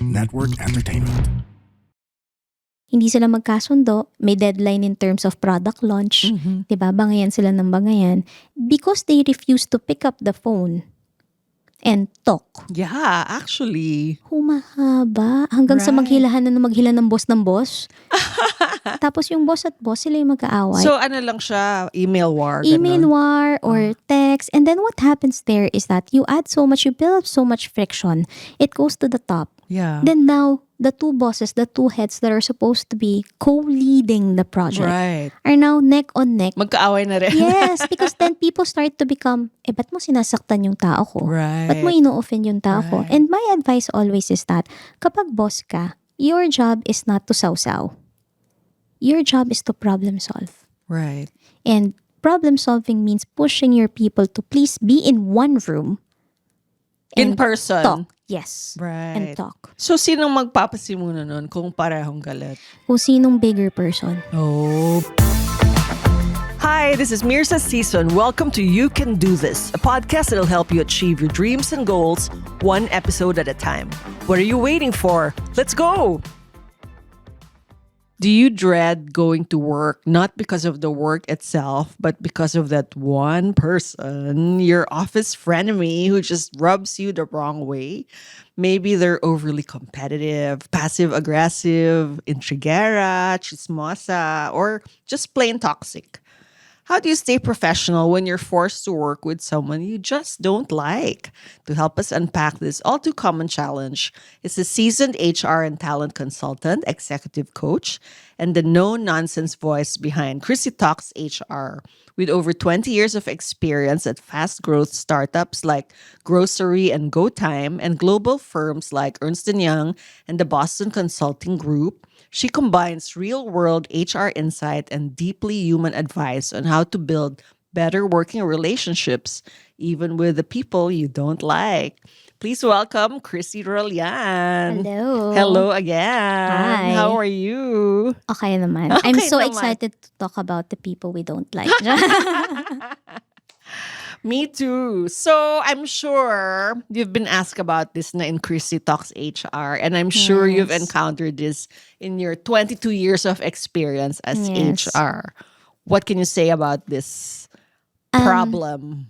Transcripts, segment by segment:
Network Entertainment. Hindi sila magkasundo, may deadline in terms of product launch, 'di ba? Bangayan sila ng bangayan because they refuse to pick up the phone and talk. Yeah, actually. Humahaba hanggang sa Right. maghilahan na maghila ng boss. Tapos yung boss at boss sila yung mag-aaway. So ano lang siya, email war. Email ganun. war or text. And then what happens there is that you add so much, you build up so much friction. It goes to the top. Yeah. Then now, the two bosses, the two heads that are supposed to be co-leading the project Right. are now neck on neck. Magkaaway na rin. Yes, because then people start to become, ba't mo sinasaktan yung tao ko? Ba't mo Right. ino-offend yung tao ko? Right. And my advice always is that, kapag boss ka, your job is not to sausaw. Your job is to problem solve. Right. And problem solving means pushing your people to please be in one room In and person. talk. Yes. Right. And talk. So sinong magpapasimuna nun kung parehong galit? Kung sinong bigger person. Oh. Hi, this is Mirza Season. Welcome to You Can Do This, a podcast that'll help you achieve your dreams and goals one episode at a time. What are you waiting for? Let's go! Do you dread going to work not because of the work itself, but because of that one person, your office frenemy who just rubs you the wrong way? Maybe they're overly competitive, passive aggressive, intriguera, chismosa, or just plain toxic. How do you stay professional when you're forced to work with someone you just don't like? To help us unpack this all too common challenge is a seasoned HR and talent consultant, executive coach, and the no-nonsense voice behind Chrissy Talks HR. With over 20 years of experience at fast-growth startups like Grocery and GoTime and global firms like Ernst & Young and the Boston Consulting Group, she combines real-world HR insight and deeply human advice on how to build better working relationships, even with the people you don't like. Please welcome Chrissy Rolian. Hello. Hello again. Hi. How are you? Okay naman. I'm Okay so naman. excited to talk about the people we don't like. Me too. So I'm sure you've been asked about this na in Chrissy Talks HR, and I'm sure you've Yes. encountered this in your 22 years of experience as Yes. HR. What can you say about this problem?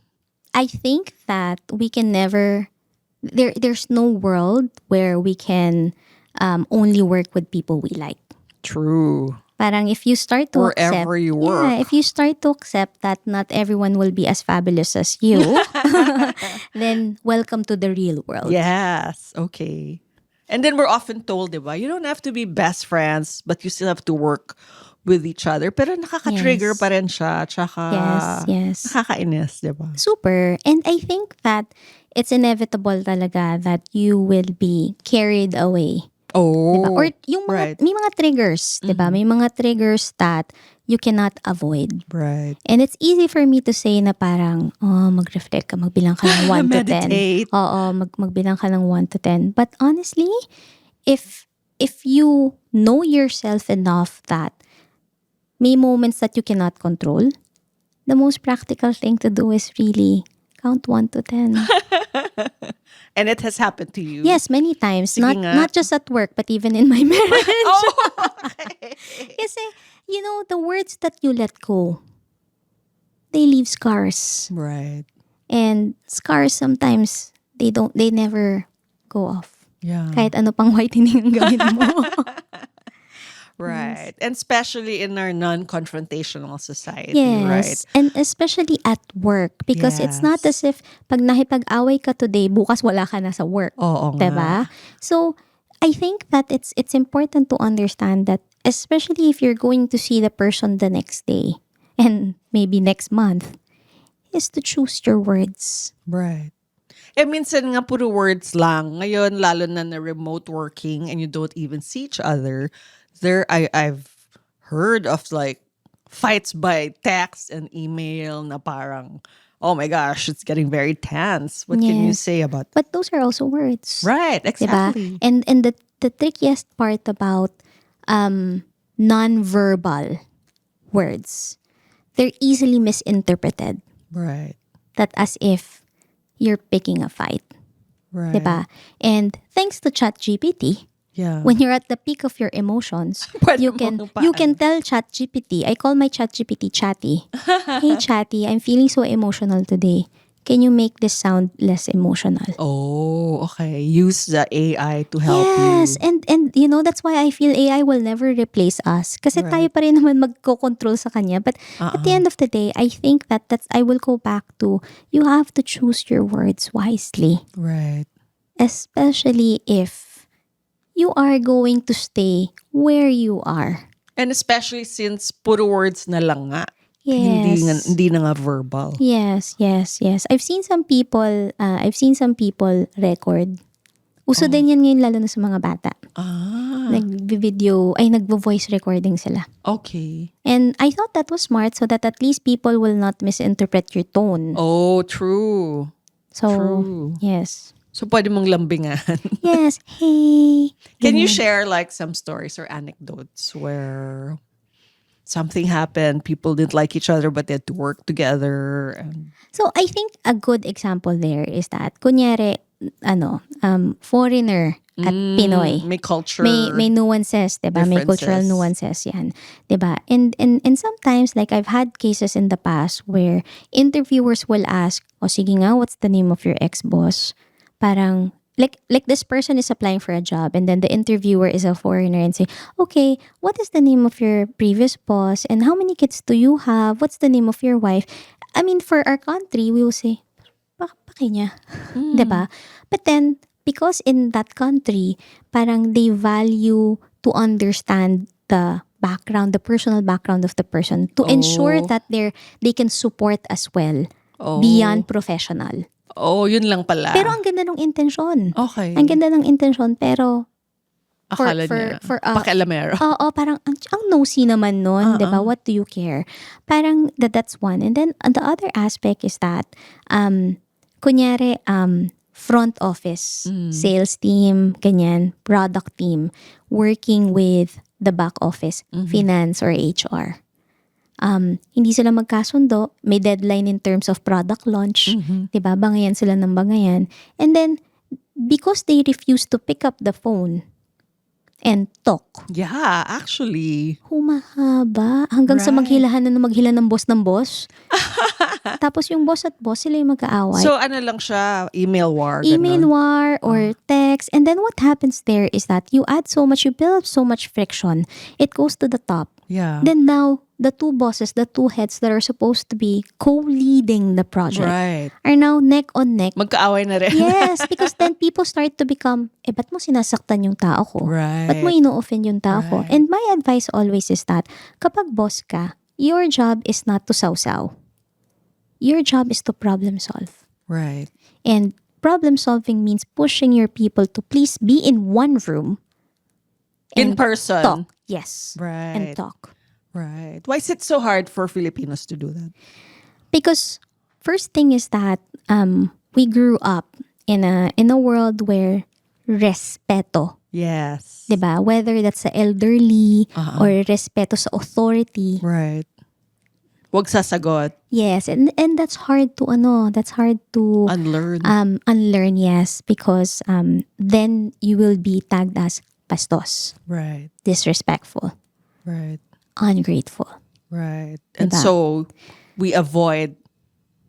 I think that we can never, there's no world where we can only work with people we like. True. Parang if you start to Wherever accept, you work. yeah, if you start to accept that not everyone will be as fabulous as you, then welcome to the real world. Yes. Okay. And then we're often told, diba, you don't have to be best friends, but you still have to work with each other. Pero nakaka-trigger Yes. pa rin siya. Tsaka Yes. nakakainis, diba? Super. And I think that it's inevitable talaga that you will be carried away. Oh. Diba? Or yung mga, right. may mga triggers, diba? May mga triggers that you cannot avoid. Right. And it's easy for me to say na parang, mag-reflect ka, magbilang ka ng 1 to 10. Meditate. Oo, magbilang ka ng 1 to 10. But honestly, if you know yourself enough that may moments that you cannot control, the most practical thing to do is really count 1 to 10. And it has happened to you? Yes, many times. Sige Not nga. not just at work, but even in my marriage. Oh, okay. Kasi, the words that you let go, they leave scars. Right. And scars sometimes, they never go off. Yeah. Kahit ano pang whitening ang gawin mo. Right. And especially in our non-confrontational society, Yes. right? And especially at work. Because it's not Yes. as if pag nakipag-away ka today, bukas wala ka na sa work. Oo nga. Diba? So, I think that it's important to understand that, especially if you're going to see the person the next day and maybe next month, is to choose your words. Right. Eh, minsan nga puro words lang. Ngayon, lalo na remote working and you don't even see each other. I've heard of like fights by text and email na parang, oh my gosh, it's getting very tense. What can you Yes. say about that? But those are also words. Right, Diba? exactly. And the trickiest part about non-verbal words, they're easily misinterpreted. Right. That as if you're picking a fight. Right. Diba? And thanks to ChatGPT, Yeah. when you're at the peak of your emotions, Pwede you mong can tell ChatGPT. I call my ChatGPT Chatty. Hey Chatty, I'm feeling so emotional today. Can you make this sound less emotional? Oh, okay. Use the AI to help Yes, you. and you know that's why I feel AI will never replace us. Kasi tayo Right. pa rin naman magko-control sa kanya. But at the end of the day, I think that's I will go back to you have to choose your words wisely, Right. especially if you are going to stay where you are. And especially since puro words na lang nga. Yes. Hindi na nga verbal. Yes. I've seen some people record. Uso din yan ngayon lalo na sa mga bata. Nagvo-voice recording sila. Okay. And I thought that was smart so that at least people will not misinterpret your tone. Oh, true. So, True. yes. So, pwede mong lambingan. Yes. Hey. Can you Ganyan. share like some stories or anecdotes where something happened, people didn't like each other but they had to work together? And... So, I think a good example there is that, kunyari, foreigner at Pinoy. May culture. May nuances, 'di ba? May cultural differences. nuances 'yan, 'di ba? And sometimes like I've had cases in the past where interviewers will ask, "O sige nga, what's the name of your ex-boss?" Parang like this person is applying for a job and then the interviewer is a foreigner and say, "Okay, what is the name of your previous boss and how many kids do you have? What's the name of your wife?" I mean, for our country, we will say, "Paki niya." 'Di ba? But then because in that country, parang they value to understand the background, the personal background of the person to ensure that they can support as well beyond professional. Oh, yun lang pala. Pero ang ganda ng intensyon. Okay. Ang ganda ng intensyon pero Akala niya, pakialamero. Oo, parang ang nosy naman nun, 'di ba? What do you care? Parang that's one. And then the other aspect is that kunyari front office, sales team, ganyan, product team, working with the back office, finance or HR. Hindi sila magkasundo, may deadline in terms of product launch, 'di ba? Bangayan sila ng bangayan. And then because they refuse to pick up the phone and talk. Yeah, actually. Humahaba hanggang sa maghilahan na maghila ng boss ng boss. Tapos yung boss at boss, sila yung mag-aaway. So, ano lang siya, email war. Email ganun. war or text. And then what happens there is that you build up so much friction. It goes to the top. Yeah. Then now, the two bosses, the two heads that are supposed to be co-leading the project Right. are now neck on neck. Magkaaway na rin. Yes, because then people start to become, ba't mo sinasaktan yung tao ko? Right. Ba't mo ino-offend yung tao ko? Right. And my advice always is that, kapag boss ka, your job is not to sausaw. Your job is to problem solve. Right. And problem solving means pushing your people to please be in one room. In and person. Talk. Yes. Right. And talk. Right. Why is it so hard for Filipinos to do that? Because first thing is that we grew up in a world where respeto, Yes. 'di ba? Whether that's sa elderly or respeto sa authority. Right. Wag sasagot. Yes, and that's hard to Unlearn. unlearn, yes, because then you will be tagged as bastos, Right. disrespectful, Right. ungrateful. Right. And Diba? so we avoid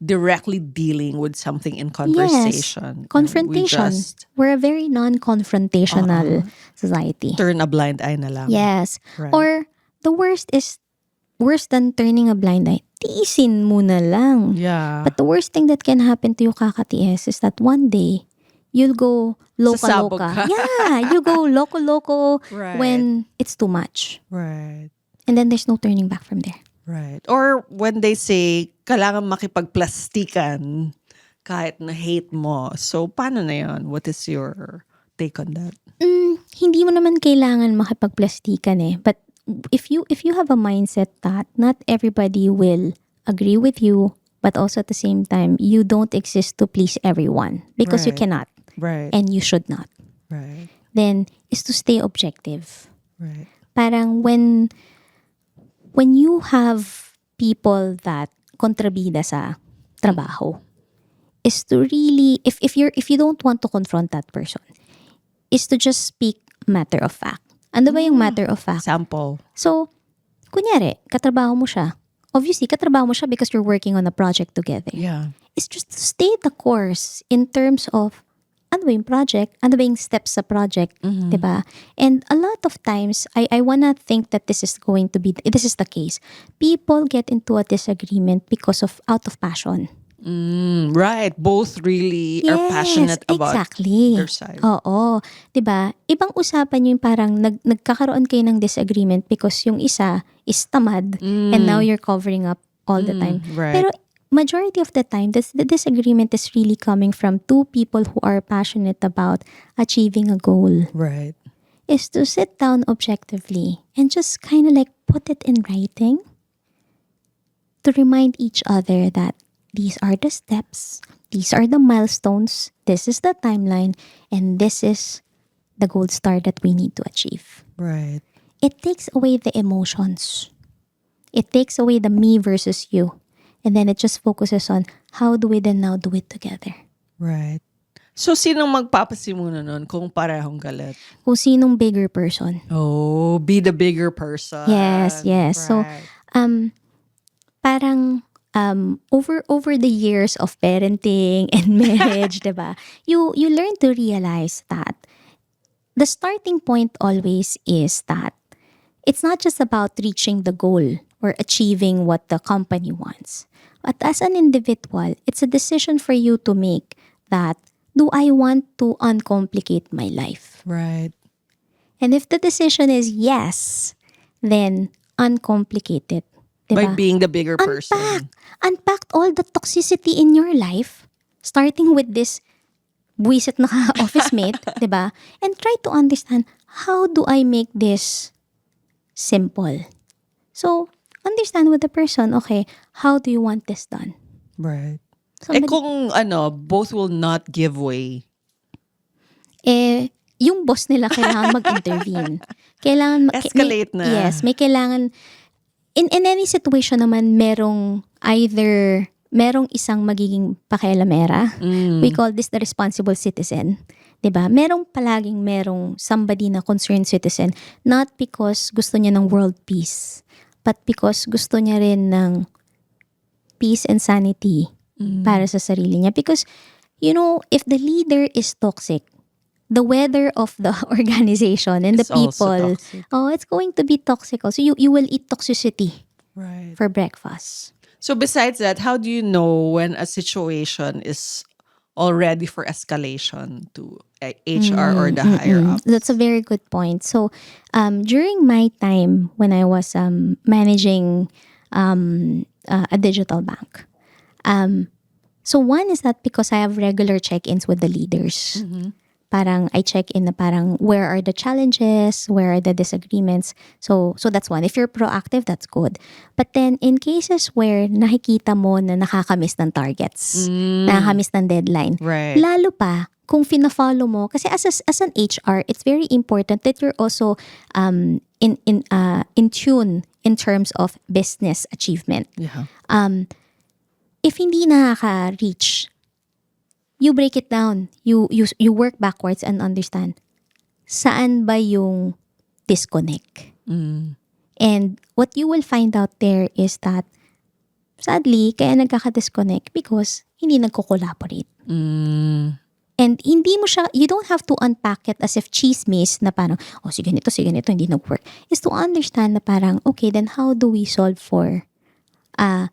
directly dealing with something in conversation. Yes, confrontation. We just We're a very non-confrontational society. turn a blind eye na lang. Yes. Right. Or the worst than turning a blind eye. Tiisin mo na lang. Yeah. But the worst thing that can happen to you, kakatiis, is that one day, you'll go Sasabog loca-loca. ka. Yeah, you go loco-loco Right. when it's too much. Right. And then there's no turning back from there. Right. Or when they say, kailangan makipagplastikan kahit na hate mo. So, paano na yun? What is your take on that? Hindi mo naman kailangan makipagplastikan eh. But if you have a mindset that not everybody will agree with you, but also at the same time, you don't exist to please everyone because you Right. cannot Right. and you should not. Right. Then is to stay objective. Right. Parang when you have people that kontrabida sa trabaho, is to really, if you don't want to confront that person, is to just speak matter of fact. Ano ba yung matter of fact? Sample. So, kunyari, katrabaho mo siya. Obviously, katrabaho mo siya because you're working on a project together. Yeah. It's just to stay the course in terms of ano ba yung project, ano ba yung steps sa project, diba? And a lot of times, I wanna think that this is the case. People get into a disagreement because of out of passion. Right. Both really are passionate about exactly. their side. Oo. 'Di ba? Ibang usapan yung parang nagkakaroon kayo ng disagreement because yung isa is tamad and now you're covering up all the time. Right. Pero majority of the time, the disagreement is really coming from two people who are passionate about achieving a goal. Right. Is to sit down objectively and just kind of like put it in writing to remind each other that these are the steps, these are the milestones, this is the timeline, and this is the gold star that we need to achieve. Right. It takes away the emotions. It takes away the me versus you. And then it just focuses on how do we then now do it together. Right. So, sinong magpapasimula nun kung parehong galit? Kung sinong bigger person. Oh, be the bigger person. Yes. So, Right. parang over the years of parenting and marriage, diba? You learn to realize that the starting point always is that it's not just about reaching the goal or achieving what the company wants. But as an individual, it's a decision for you to make that, do I want to uncomplicate my life? Right. And if the decision is yes, then uncomplicate it. By Diba? being the bigger person. Unpack all the toxicity in your life, starting with this buwisit na office mate, diba? And try to understand, how do I make this simple? So, understand with the person, okay, how do you want this done? Right. Somebody- Kung both will not give way. Yung boss nila kailangan mag-intervene. Escalate na. Yes, may kailangan. In any situation naman, merong isang magiging pakialamera. We call this the responsible citizen. 'Di ba? Merong somebody na concerned citizen, not because gusto niya ng world peace, but because gusto niya rin ng peace and sanity para sa sarili niya. Because, if the leader is toxic, the weather of the organization and the It's also people, toxic. it's going to be toxic also. You will eat toxicity Right. for breakfast. So besides that, how do you know when a situation is already for escalation to HR or the higher up? That's a very good point. So, during my time when I was managing a digital bank, so one is that because I have regular check-ins with the leaders. Parang I check in na parang where are the challenges, where are the disagreements. So that's one. If you're proactive, that's good. But then in cases where nakikita mo na nakakamiss ng targets, nakakamiss ng deadline, Right. lalo pa kung fina-follow mo, kasi as an HR, it's very important that you're also in tune in terms of business achievement. Yeah. If hindi nakaka-reach, you break it down. You work backwards and understand saan ba yung disconnect. And what you will find out there is that sadly, kaya nagkaka-disconnect because hindi nagko-collaborate. And hindi mo siya, you don't have to unpack it as if chismis na parang, sige nito, hindi nag-work. Is to understand na parang, okay, then how do we solve for a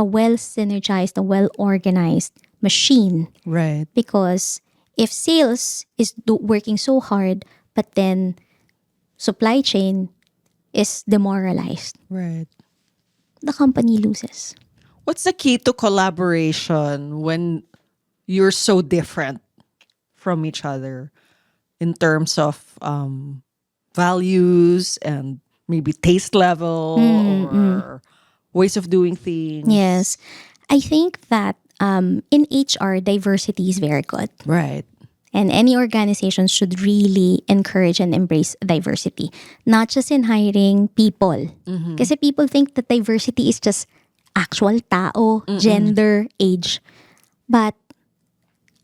well-synergized, a well-organized machine? Right. Because if sales is working so hard, but then supply chain is demoralized, Right. the company loses. What's the key to collaboration when you're so different from each other in terms of values and maybe taste level or ways of doing things? Yes. I think that in HR, diversity is very good. Right. And any organization should really encourage and embrace diversity. Not just in hiring people. Kasi people think that diversity is just actual tao, gender, age. But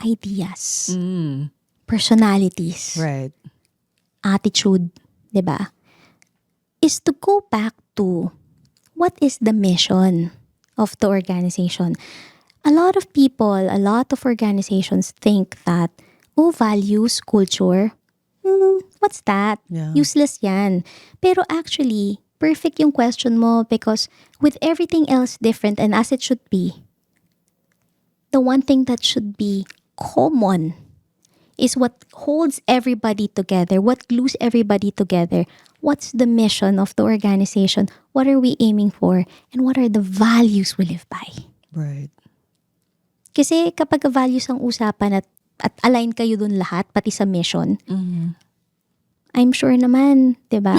ideas, Mm. personalities, Right. attitude, 'di ba? Is to go back to what is the mission of the organization. A lot of people, a lot of organizations think that, values, culture, what's that? Yeah. Useless yan. Pero actually, perfect yung question mo because with everything else different and as it should be, the one thing that should be common is what holds everybody together, what glues everybody together. What's the mission of the organization? What are we aiming for? And what are the values we live by? Right. Kasi kapag values ang usapan at align kayo dun lahat, pati sa mission, I'm sure naman, di ba?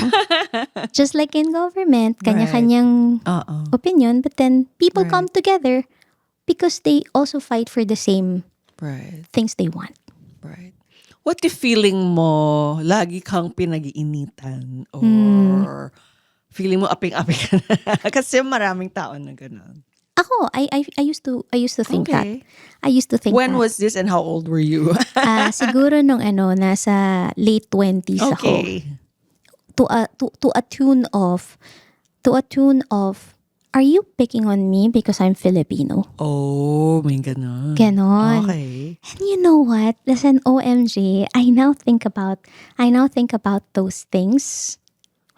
Just like in government, kanya-kanyang opinion, but then people come together because they also fight for the same Right. things they want. Right. What if feeling mo lagi kang pinag-iinitan or feeling mo aping-aping ka na? Kasi maraming tao na gano'n. Ako, I used to think that. Okay. I used to think When that. was this and how old were you? Siguro nung nasa late 20s ako. Okay. To a tune of, are you picking on me because I'm Filipino? Oh, may gano'n. Ganon. Okay. And you know what? Listen, OMG, I now think about those things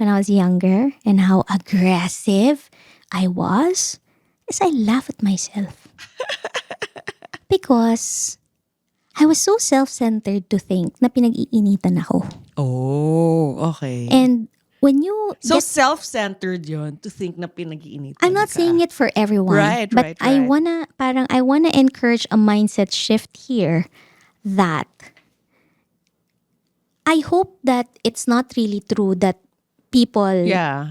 when I was younger and how aggressive I was. As I laugh at myself. Because I was so self-centered to think na pinag-iinitan ako. Oh, okay. And when you so self-centered yon to think na pinag-iinitan I'm not ka. saying it for everyone. Right, but right, I right. I wanna encourage a mindset shift here that I hope that it's not really true that people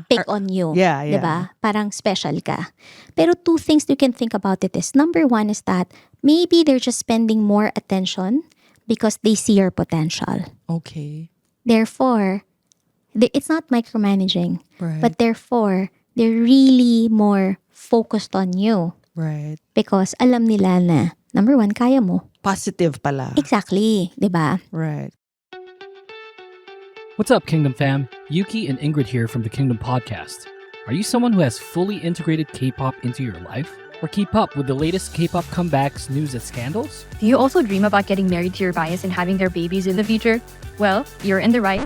pick on you. Yeah, yeah. Diba? Parang special ka. Pero two things you can think about it is, number one is that maybe they're just spending more attention because they see your potential. Okay. Therefore, it's not micromanaging. Right. But therefore, they're really more focused on you. Right. Because alam nila na, number one, kaya mo. Positive pala. Exactly. Diba? Right. What's up, Kingdom fam? Yuki and Ingrid here from the Kingdom Podcast. Are you someone who has fully integrated K-pop into your life? Or keep up with the latest K-pop comebacks, news, and scandals? Do you also dream about getting married to your bias and having their babies in the future? Well, you're in the right...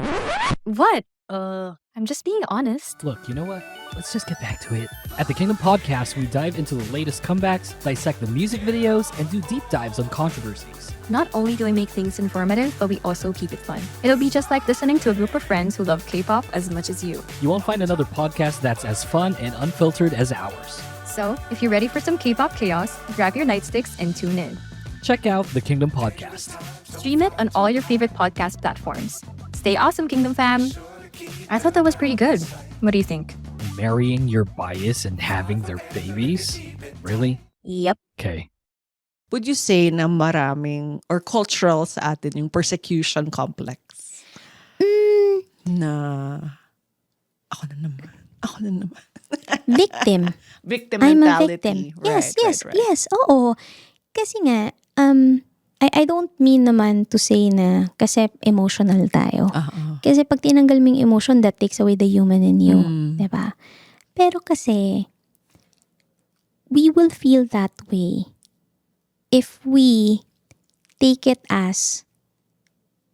What? I'm just being honest. Look, you know what? Let's just get back to it. At the Kingdom Podcast, we dive into the latest comebacks, dissect the music videos, and do deep dives on controversies. Not only do we make things informative, but we also keep it fun. It'll be just like listening to a group of friends who love K-pop as much as you. You won't find another podcast that's as fun and unfiltered as ours. So, if you're ready for some K-pop chaos, grab your nightsticks and tune in. Check out the Kingdom Podcast. Stream it on all your favorite podcast platforms. Stay awesome, Kingdom fam! I thought that was pretty good. What do you think? Marrying your bias and having their babies? Really? Yep. Okay. Would you say na maraming or cultural sa atin yung persecution complex? Na ako na naman. Victim. Victim I'm a mentality. victim. Right, Yes. right. Yes. Oo. Kasi nga, I don't mean naman to say na kasi emotional tayo. Kasi pag tinanggal mo yung emotion, that takes away the human in you. Diba? Pero kasi, we will feel that way if we take it as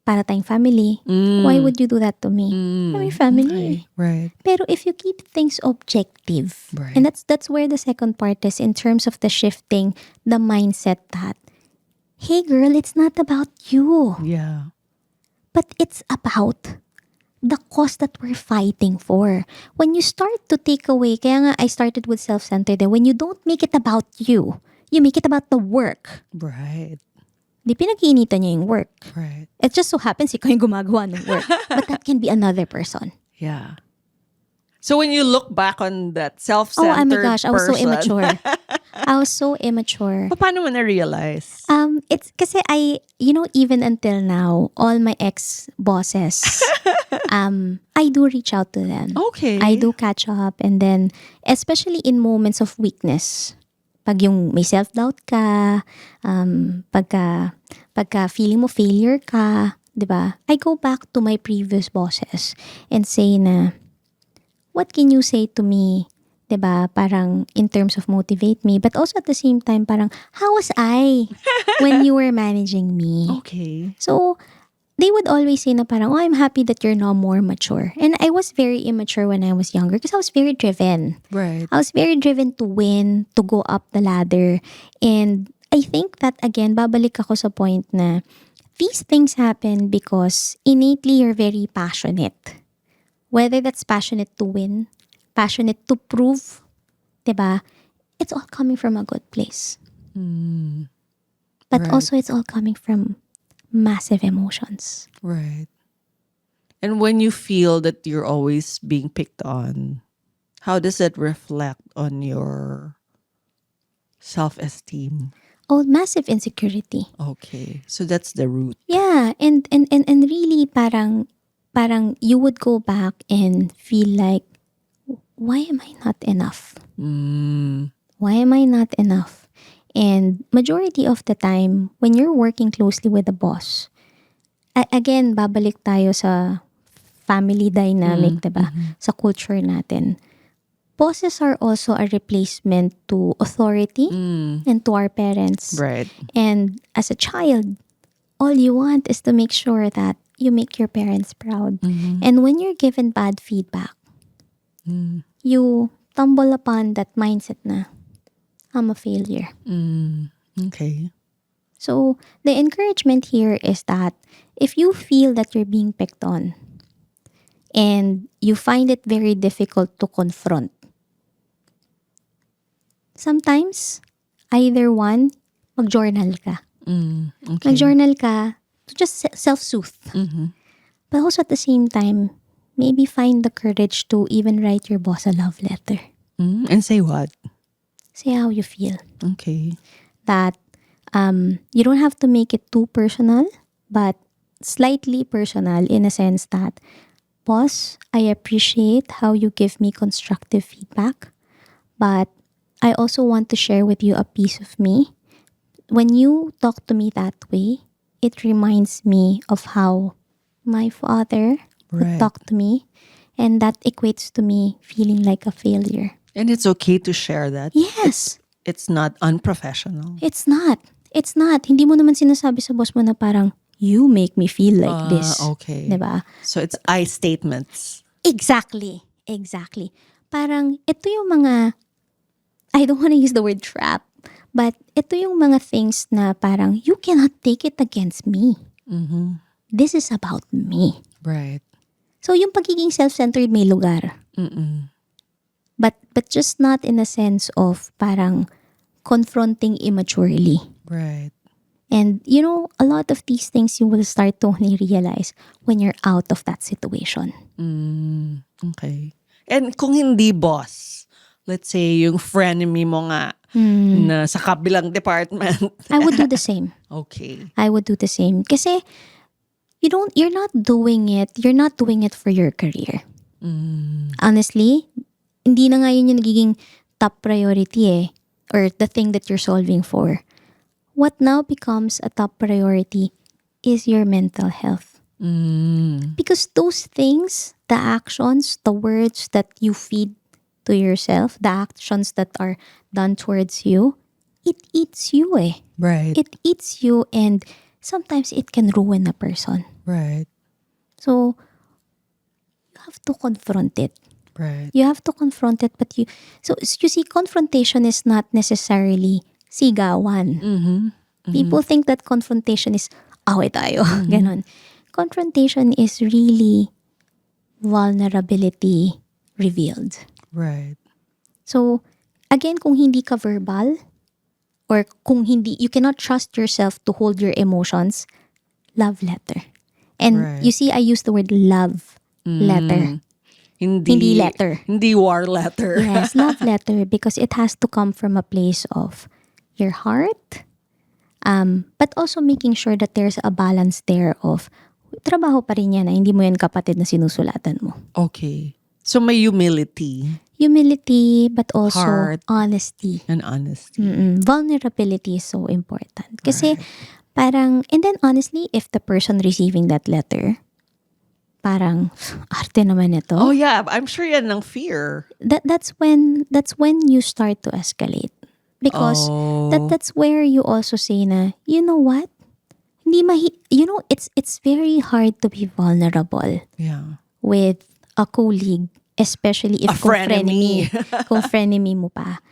para tayong family. Why would you do that to me? I'm your family. Okay, right. Pero if you keep things objective, Right. and that's where the second part is in terms of the shifting the mindset that, hey girl, it's not about you, Yeah. but it's about the cause that we're fighting for. When you start to take away, kaya nga I started with self-centered, and when you don't make it about you, you make it about the work. Right. Di pinag-iinitan niya yung work. Right. It just so happens ikaw yung gumagawa ng work. But that can be another person. Yeah. So when you look back on that Oh self-centered my gosh, I was so person, immature. I was so immature. paano mo na-realize? It's kasi even until now, all my ex-bosses, I do reach out to them. Okay. I do catch up, and then, especially in moments of weakness, Pag yung may self-doubt ka, pagka feeling mo failure ka, di ba? I go back to my previous bosses and say na, what can you say to me? Di ba? Parang in terms of motivate me. But also at the same time, parang, how was I when you were managing me? Okay. So, they would always say na parang, oh, I'm happy that you're now more mature. And I was very immature when I was younger because I was very driven. Right. I was very driven to win, to go up the ladder. And I think that, again, babalik ako sa point na these things happen because innately you're very passionate. Whether that's passionate to win, passionate to prove, diba? It's all coming from a good place. But Right. also it's all coming from massive emotions. Right. And when you feel that you're always being picked on, how does that reflect on your self-esteem? Oh, massive insecurity. Okay. So that's the root. Yeah, and really parang you would go back and feel like, why am I not enough? Why am I not enough? And majority of the time, when you're working closely with a boss, again, babalik tayo sa family dynamic, diba? Sa culture natin. Bosses are also a replacement to authority and to our parents. Right. And as a child, all you want is to make sure that you make your parents proud. And when you're given bad feedback, you stumble upon that mindset na, I'm a failure. Okay. So, the encouragement here is that if you feel that you're being picked on and you find it very difficult to confront, sometimes, either one, mag-journal ka. Okay. Mag-journal ka to just self-soothe. But also at the same time, maybe find the courage to even write your boss a love letter. And say what? Say how you feel. Okay. That you don't have to make it too personal, but slightly personal in a sense that, boss, I appreciate how you give me constructive feedback, but I also want to share with you a piece of me. When you talk to me that way, it reminds me of how my father would Right. talk to me, and that equates to me feeling like a failure. And it's okay to share that. Yes. It's not unprofessional. It's not. It's not. Hindi mo naman sinasabi sa boss mo na parang, you make me feel like this. Okay. Diba? So it's I statements. Exactly. Exactly. Parang, ito yung mga, I don't want to use the word trap, but ito yung mga things na parang, you cannot take it against me. This is about me. Right. So, yung pagiging self-centered may lugar. But just not in a sense of parang confronting immaturely. Right. And you know, a lot of these things you will start to only realize when you're out of that situation. Okay. And kung hindi boss, let's say yung frenemy mo nga na sa kabilang department. I would do the same. Okay. I would do the same. Kasi you're not doing it for your career. Honestly, hindi na nga yun yung nagiging top priority or the thing that you're solving for. What now becomes a top priority is your mental health. Because those things, the actions, the words that you feed to yourself, the actions that are done towards you, it eats you Right. It eats you, and sometimes it can ruin a person. Right. So, you have to confront it. Right. You have to confront it, but you see, confrontation is not necessarily sigawan. People think that confrontation is, away tayo, ganon. Confrontation is really vulnerability revealed. Right. So, again, kung hindi ka verbal, or kung hindi, you cannot trust yourself to hold your emotions, love letter. And Right. you see, I use the word love letter. Hindi letter. Hindi war letter. Yes, love letter, because it has to come from a place of your heart, but also making sure that there's a balance there of trabaho pa rin yan, hindi mo yan kapatid na sinusulatan mo. Okay. So may humility. humility, but also Heart. honesty. And honesty. Vulnerability is so important. Kasi Right. parang, and then honestly, if the person receiving that letter, parang, arte naman ito. Oh yeah, I'm sure yan ng fear. That's when you start to escalate. Because that's where you also say na, you know what? It's very hard to be vulnerable Yeah. with a colleague, especially if A frenemy. kung frenemy mo pa.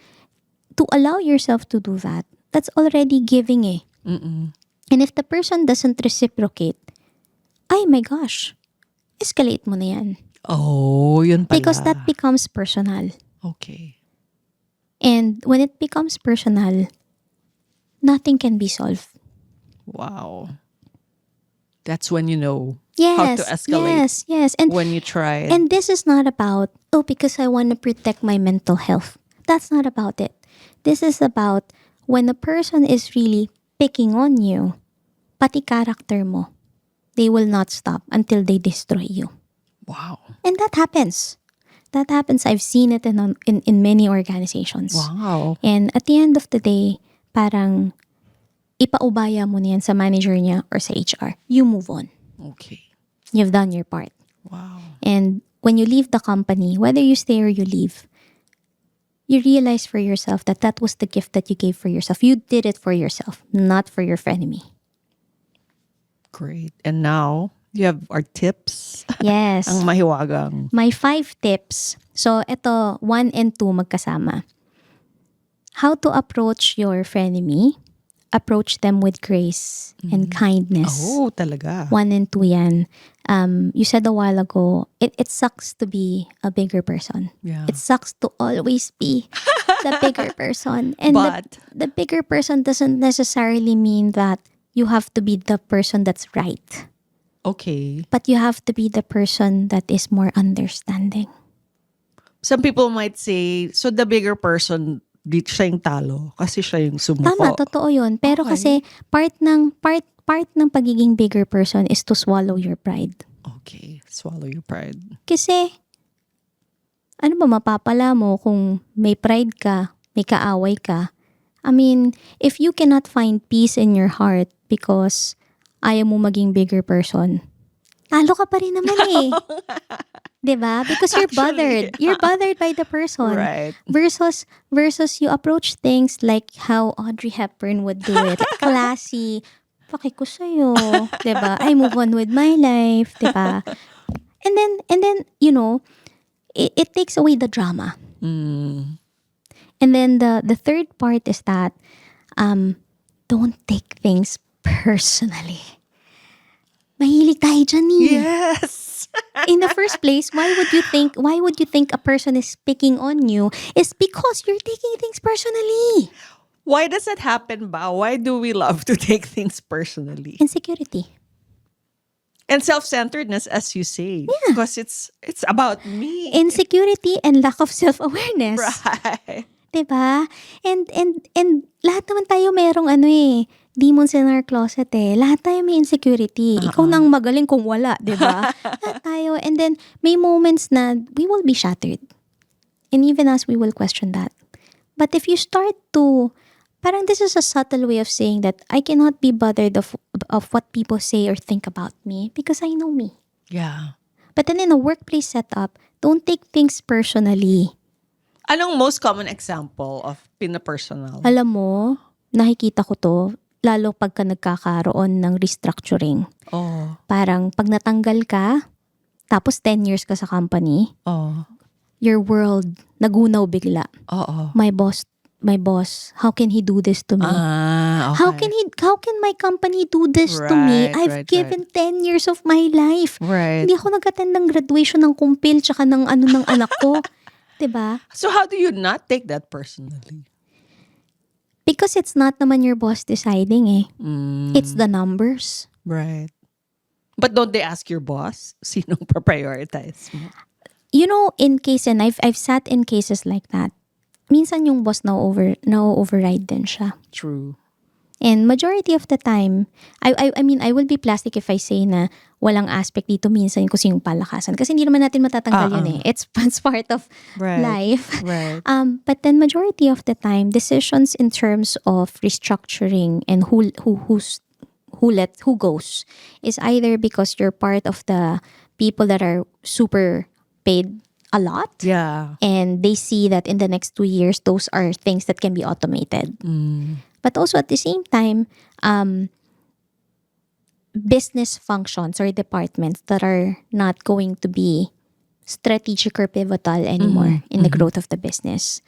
To allow yourself to do that, that's already giving eh. Mm-mm. And if the person doesn't reciprocate, ay my gosh, escalate mo na yan. Oh, yun pala. Because that becomes personal. Okay. And when it becomes personal, nothing can be solved. Wow. That's when you know Yes, how to escalate. yes. And When you try it. And this is not about, because I want to protect my mental health. That's not about it. This is about when a person is really picking on you, pati character mo, they will not stop until they destroy you. Wow. And that happens. That happens. I've seen it in many organizations. Wow. And at the end of the day, parang ipaubaya mo na yan sa manager niya or sa HR. You move on. Okay. You've done your part. Wow. And when you leave the company, whether you stay or you leave, you realize for yourself that that was the gift that you gave for yourself. You did it for yourself, not for your frenemy. Great. And now, you have our tips. Yes. Ang mahiwagang. My 5 tips. So, ito, 1 and 2 magkasama. How to approach your frenemy. Approach them with grace and kindness. Oh, talaga. 1 and 2 yan. You said a while ago, it sucks to be a bigger person. Yeah. It sucks to always be the bigger person. And But- the bigger person doesn't necessarily mean that you have to be the person that's right. Okay. But you have to be the person that is more understanding. Some people might say, so the bigger person, di siya yung talo kasi siya yung sumuko. Tama, totoo yun. Pero Okay. kasi part ng pagiging bigger person is to swallow your pride. Okay. Swallow your pride. Kasi, ano ba mapapala mo kung may pride ka, may kaaway ka? I mean, if you cannot find peace in your heart because ayaw mo maging bigger person, talo ka pa rin naman eh. Diba? Because you're Actually, bothered. You're bothered by the person. Right. Versus you approach things like how Audrey Hepburn would do it. Like, classy. Paki ko sa'yo. Diba? I move on with my life. Diba? And then, you know, it takes away the drama. Mm. And then the third part is that don't take things personally. Mahilig tayo dyan eh. Yes. In the first place, why would you think a person is picking on you is because you're taking things personally. Why does that happen ba? Why do we love to take things personally? Insecurity. And self-centeredness, as you say. Because it's about me. Insecurity and lack of self-awareness. Right. Diba? And lahat naman tayo merong demons in our closet eh. Lahat tayo may insecurity. Ikaw nang magaling kung wala, diba? Lahat tayo. And then, may moments na we will be shattered. And even us, we will question that. But if you start to, parang this is a subtle way of saying that I cannot be bothered of what people say or think about me because I know me. Yeah. But then in a workplace setup, don't take things personally. Anong most common example of pinapersonal? Alam mo, nakikita ko to, lalo pagka nagkakaroon ng restructuring. Oh. Parang pag natanggal ka, tapos 10 years ka sa company, Oh. your world nagunaw bigla. Oo. My boss, how can he do this to me? Okay. How can my company do this to me? Right, I've right, given 10 years of my life. Right. Hindi ako nag-attend ng graduation ng kumpil tsaka ng ng anak ko. 'Di ba? So how do you not take that personally? Because it's not naman your boss deciding eh. Mm, It's the numbers. right. But don't they ask your boss? Sinong prioritize mo? You know, in case, and I've sat in cases like that, minsan yung boss na override din siya. True. And majority of the time, I mean, I will be plastic if I say na walang aspect dito minsan kasi yung palakasan. Kasi hindi naman natin matatanggal yun eh. It's part of life. Right. But then majority of the time, decisions in terms of restructuring and who goes is either because you're part of the people that are super paid a lot. Yeah. And they see that in the next 2 years, those are things that can be automated. But also at the same time, business functions or departments that are not going to be strategic or pivotal anymore in the growth of the business.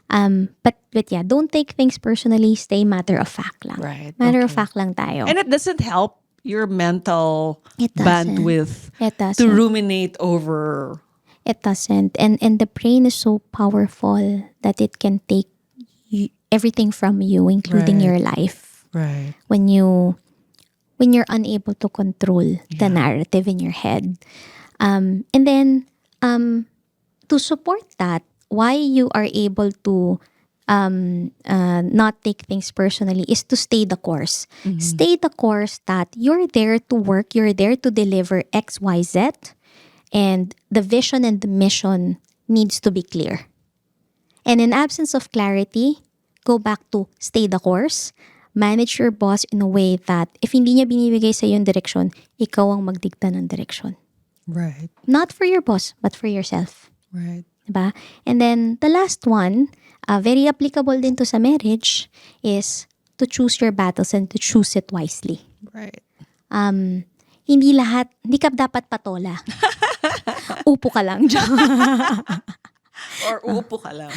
But yeah, don't take things personally. Stay matter of fact lang. Right. Matter of fact lang tayo. And it doesn't help your mental It doesn't. bandwidth It to doesn't. ruminate over. It doesn't. And the brain is so powerful that it can take everything from you, including Right. your life. Right. When you're unable to control the narrative in your head. And then to support that, why you are able to not take things personally is to stay the course. Stay the course that you're there to work, you're there to deliver X, Y, Z, and the vision and the mission needs to be clear. And in absence of clarity, go back to stay the course. Manage your boss in a way that if hindi niya binibigay sa yung direksyon, ikaw ang magdikta ng direksyon. Right. Not for your boss, but for yourself. Right. Diba? And then the last one, very applicable din to sa marriage, is to choose your battles and to choose it wisely. Right. Hindi ka dapat patola. Upo ka lang. Or uupo ka lang.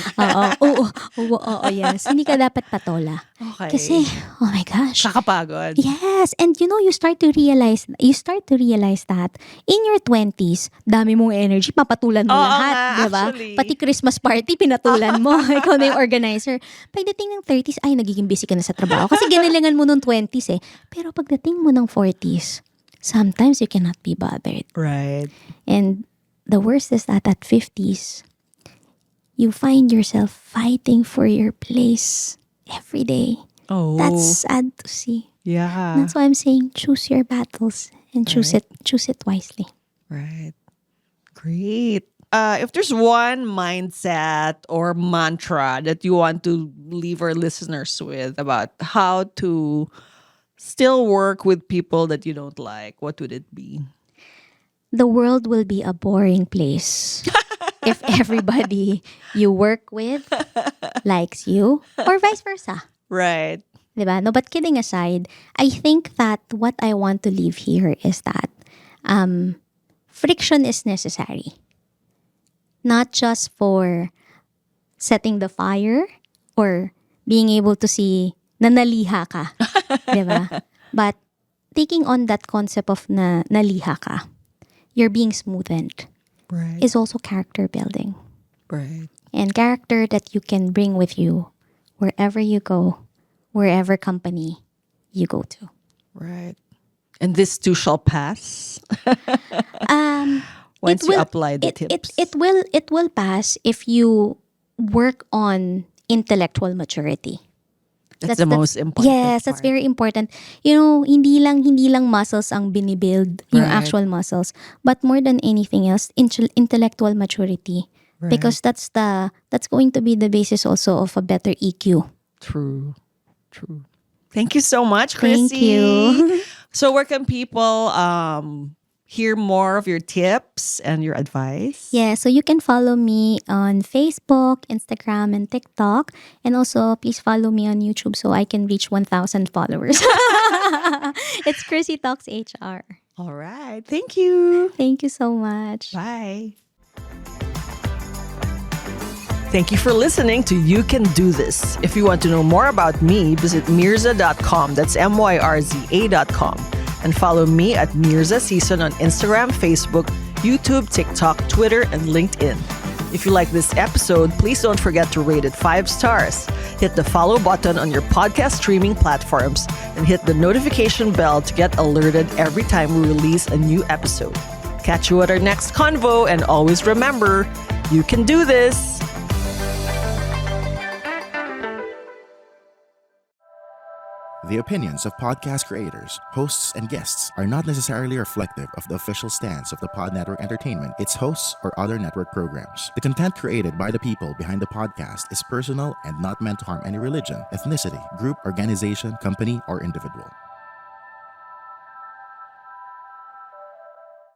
Oo, yes. Hindi ka dapat patola. Okay. Kasi, oh my gosh. Kakapagod. Yes, and you start to realize that in your 20s, dami mong energy, papatulan mo Oo lahat, nga, 'di ba? actually. Pati Christmas party pinatulan mo, ikaw na yung organizer. Pagdating ng 30s, ay nagiging busy ka na sa trabaho kasi ginilingan mo nung 20s eh. Pero pagdating mo ng 40s, sometimes you cannot be bothered. Right. And the worst is that at 50s, you find yourself fighting for your place every day. Oh. That's sad to see. Yeah. That's why I'm saying choose your battles and choose it wisely. Right. Great. If there's one mindset or mantra that you want to leave our listeners with about how to still work with people that you don't like, what would it be? The world will be a boring place if everybody you work with likes you or vice versa. Right. Diba? No, but kidding aside, I think that what I want to leave here is that friction is necessary. Not just for setting the fire or being able to see na naliha ka. Diba? But taking on that concept of na naliha ka, you're being smoothened, Right. is also character building. Right. And character that you can bring with you wherever you go, wherever company you go to. Right. And this too shall pass. Once It you will- apply the it, tips. It will pass if you work on intellectual maturity. that's the most important. Yes, that's part. very important. Hindi lang muscles ang binibuild, yung Right. actual muscles, but more than anything else, intellectual maturity. Right. Because that's going to be the basis also of a better EQ. True. Thank you so much, Chrissy. Thank you. So where can people hear more of your tips and your advice? Yeah, so you can follow me on Facebook, Instagram, and TikTok. And also, please follow me on YouTube so I can reach 1,000 followers. It's Chrissy Talks HR. All right. Thank you. Thank you so much. Bye. Thank you for listening to You Can Do This. If you want to know more about me, visit Mirza.com. That's MYRZA.com. And follow me at Mirza Season on Instagram, Facebook, YouTube, TikTok, Twitter, and LinkedIn. If you like this episode, please don't forget to rate it 5 stars. Hit the follow button on your podcast streaming platforms and hit the notification bell to get alerted every time we release a new episode. Catch you at our next convo, and always remember, you can do this. The opinions of podcast creators, hosts, and guests are not necessarily reflective of the official stance of the Pod Network Entertainment, its hosts, or other network programs. The content created by the people behind the podcast is personal and not meant to harm any religion, ethnicity, group, organization, company, or individual.